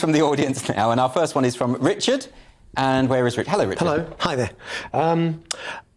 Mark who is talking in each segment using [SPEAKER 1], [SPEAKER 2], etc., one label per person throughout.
[SPEAKER 1] from the audience now, and our first one is from Richard. And where is Richard? Hello, Richard.
[SPEAKER 2] Hello. Hi there.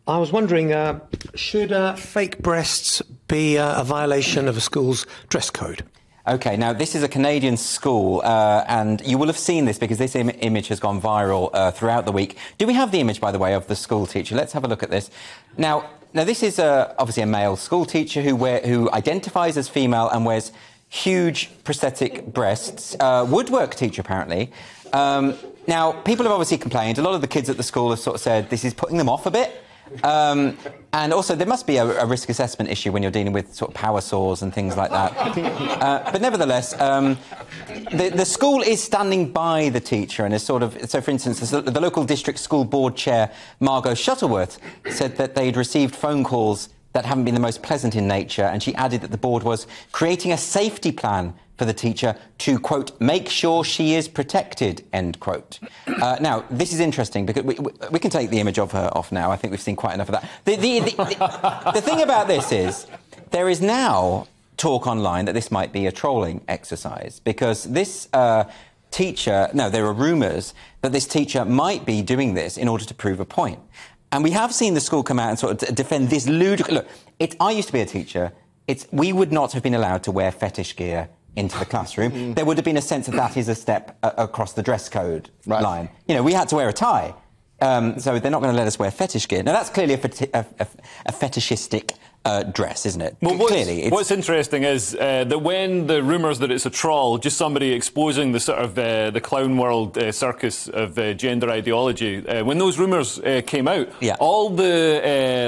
[SPEAKER 2] I was wondering, should fake breasts be a violation of a school's dress code?
[SPEAKER 1] OK, now, this is a Canadian school, and you will have seen this because this image has gone viral throughout the week. Do we have the image, by the way, of the school teacher? Let's have a look at this. Now this is obviously a male school teacher who identifies as female and wears huge prosthetic breasts. Woodwork teacher, apparently. Now, people have obviously complained. A lot of the kids at the school have sort of said this is putting them off a bit. And also, there must be a risk assessment issue when you're dealing with sort of power saws and things like that. But nevertheless, the school is standing by the teacher and is sort of... So, for instance, the local district school board chair, Margot Shuttleworth, said that they'd received phone calls that haven't been the most pleasant in nature, and she added that the board was creating a safety plan for the teacher to, quote, make sure she is protected, end quote. Now, this is interesting because we can take the image of her off now. I think we've seen quite enough of that. The thing about this is there is now talk online that this might be a trolling exercise because this teacher... No, there are rumours that this teacher might be doing this in order to prove a point. And we have seen the school come out and sort of defend this ludicrous... Look, I used to be a teacher. We would not have been allowed to wear fetish gear into the classroom. There would have been a sense that that is a step across the dress code line. You know, we had to wear a tie. So they're not going to let us wear fetish gear. Now, that's clearly a fetishistic dress, isn't it?
[SPEAKER 3] Well,
[SPEAKER 1] clearly.
[SPEAKER 3] What's interesting is that when the rumours that it's a troll, just somebody exposing the sort of the clown world circus of gender ideology, when those rumours came out, all the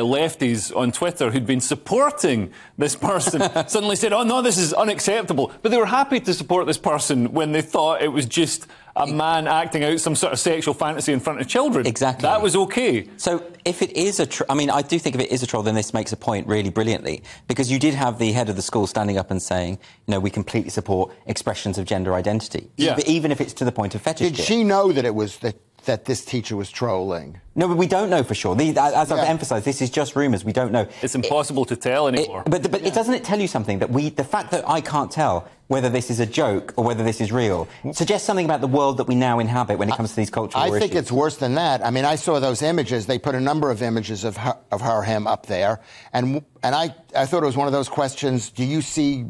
[SPEAKER 3] lefties on Twitter who'd been supporting this person suddenly said, oh, no, this is unacceptable. But they were happy to support this person when they thought it was just a man acting out some sort of sexual fantasy in front of children.
[SPEAKER 1] Exactly.
[SPEAKER 3] That was OK.
[SPEAKER 1] So if it is a I mean, I do think if it is a troll, then this makes a point really brilliantly, because you did have the head of the school standing up and saying, you know, we completely support expressions of gender identity, even if it's to the point of fetish.
[SPEAKER 4] Did she know that it was that this teacher was trolling?
[SPEAKER 1] No, but we don't know for sure. As I've emphasised, this is just rumours. We don't know.
[SPEAKER 3] It's impossible to tell anymore.
[SPEAKER 1] But doesn't it tell you something that the fact that I can't tell whether this is a joke or whether this is real suggests something about the world that we now inhabit when it comes to these cultural issues?
[SPEAKER 4] I think it's worse than that. I mean, I saw those images. They put a number of images of him up there, and I thought it was one of those questions: do you see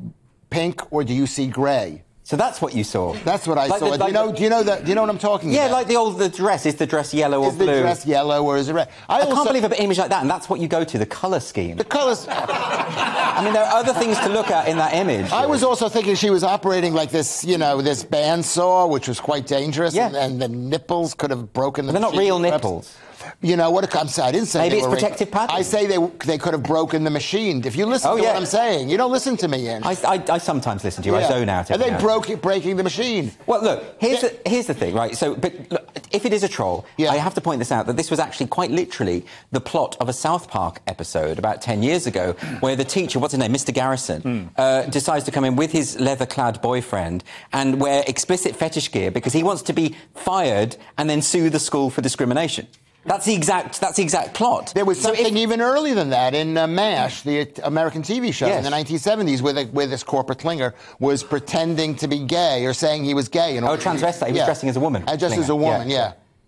[SPEAKER 4] pink or do you see grey?
[SPEAKER 1] So that's what you saw.
[SPEAKER 4] That's what I saw. Do you know what I'm talking about?
[SPEAKER 1] Yeah, like the dress. Is the dress yellow or blue?
[SPEAKER 4] Is the dress yellow or is it red?
[SPEAKER 1] I can't believe an image like that, and that's what you go to, the colour scheme.
[SPEAKER 4] The colours...
[SPEAKER 1] I mean, there are other things to look at in that image.
[SPEAKER 4] I was also thinking she was operating like this, you know, this bandsaw, which was quite dangerous, and the nipples could have broken the
[SPEAKER 1] They're not real nipples.
[SPEAKER 4] You know what? I didn't say
[SPEAKER 1] maybe
[SPEAKER 4] they
[SPEAKER 1] it's
[SPEAKER 4] were
[SPEAKER 1] protective padding.
[SPEAKER 4] I say they could have broken the machine. If you listen to what I'm saying, you don't listen to me, Ian.
[SPEAKER 1] I sometimes listen to you. I zone out.
[SPEAKER 4] And they breaking the machine.
[SPEAKER 1] Well, look, here's the thing, right? So, but look, if it is a troll, I have to point this out that this was actually quite literally the plot of a South Park episode about 10 years ago, where the teacher, what's his name, Mr. Garrison, decides to come in with his leather-clad boyfriend and wear explicit fetish gear because he wants to be fired and then sue the school for discrimination. That's the exact plot.
[SPEAKER 4] There was something even earlier than that in MASH, the American TV show in the 1970s, where this corporate clinger was pretending to be gay or saying he was gay.
[SPEAKER 1] Transvestite. He was dressing as a woman.
[SPEAKER 4] Just as a woman,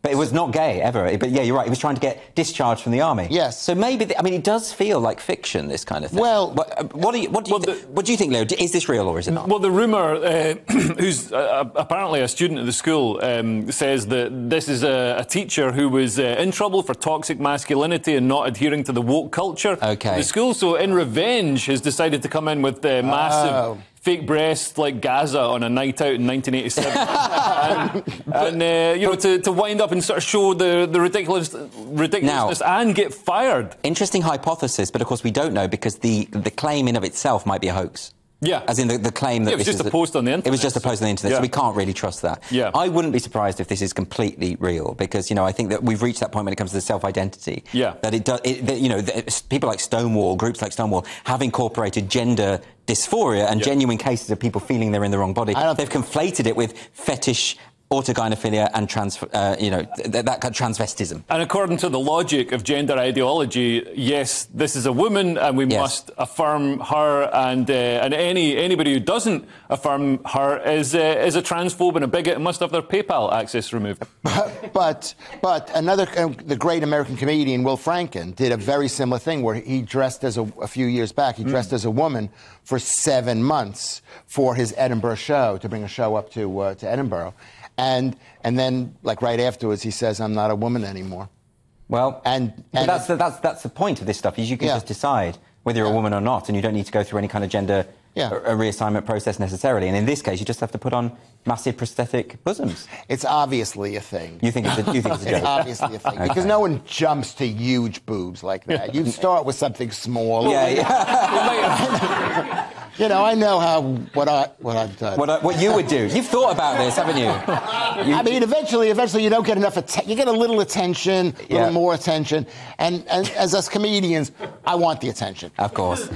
[SPEAKER 1] But it was not gay, ever. But, yeah, you're right. He was trying to get discharged from the army.
[SPEAKER 4] Yes.
[SPEAKER 1] So maybe... I mean, it does feel like fiction, this kind of thing.
[SPEAKER 4] Well...
[SPEAKER 1] What do you think, Leo? Is this real or is it not?
[SPEAKER 3] Well, the rumour, who's apparently a student at the school, says that this is a teacher who was in trouble for toxic masculinity and not adhering to the woke culture.
[SPEAKER 1] OK.
[SPEAKER 3] The school, so in revenge, has decided to come in with massive... fake breasts like Gaza on a night out in 1987, to wind up and sort of show the ridiculousness and get fired.
[SPEAKER 1] Interesting hypothesis, but of course we don't know because the claim in of itself might be a hoax.
[SPEAKER 3] Yeah.
[SPEAKER 1] As in the claim that
[SPEAKER 3] it was just a post on the internet.
[SPEAKER 1] It was just a post on the internet, so we can't really trust that.
[SPEAKER 3] Yeah.
[SPEAKER 1] I wouldn't be surprised if this is completely real, because, you know, I think that we've reached that point when it comes to the self-identity.
[SPEAKER 3] Yeah.
[SPEAKER 1] That people like Stonewall, groups like Stonewall, have incorporated gender dysphoria and genuine cases of people feeling they're in the wrong body. They've conflated it with fetish autogynephilia and that kind of transvestism.
[SPEAKER 3] And according to the logic of gender ideology, yes, this is a woman, and we must affirm her. And anybody who doesn't affirm her is a transphobe and a bigot and must have their PayPal access removed.
[SPEAKER 4] But the great American comedian Will Franken did a very similar thing where he dressed as a few years back. He dressed as a woman for 7 months for his Edinburgh show, to bring a show up to Edinburgh. And then, like, right afterwards, he says, "I'm not a woman anymore."
[SPEAKER 1] Well, but that's the point of this stuff, is you can just decide whether you're a woman or not, and you don't need to go through any kind of gender reassignment process necessarily. And in this case, you just have to put on massive prosthetic bosoms.
[SPEAKER 4] It's obviously a thing.
[SPEAKER 1] You think it's a joke?
[SPEAKER 4] It's obviously a thing. Because no one jumps to huge boobs like that. You start with something small. You know, I know what I've done.
[SPEAKER 1] What you would do. You've thought about this, haven't you?
[SPEAKER 4] I mean, eventually you don't get enough attention. You get a little attention, a little more attention. And as us comedians, I want the attention.
[SPEAKER 1] Of course.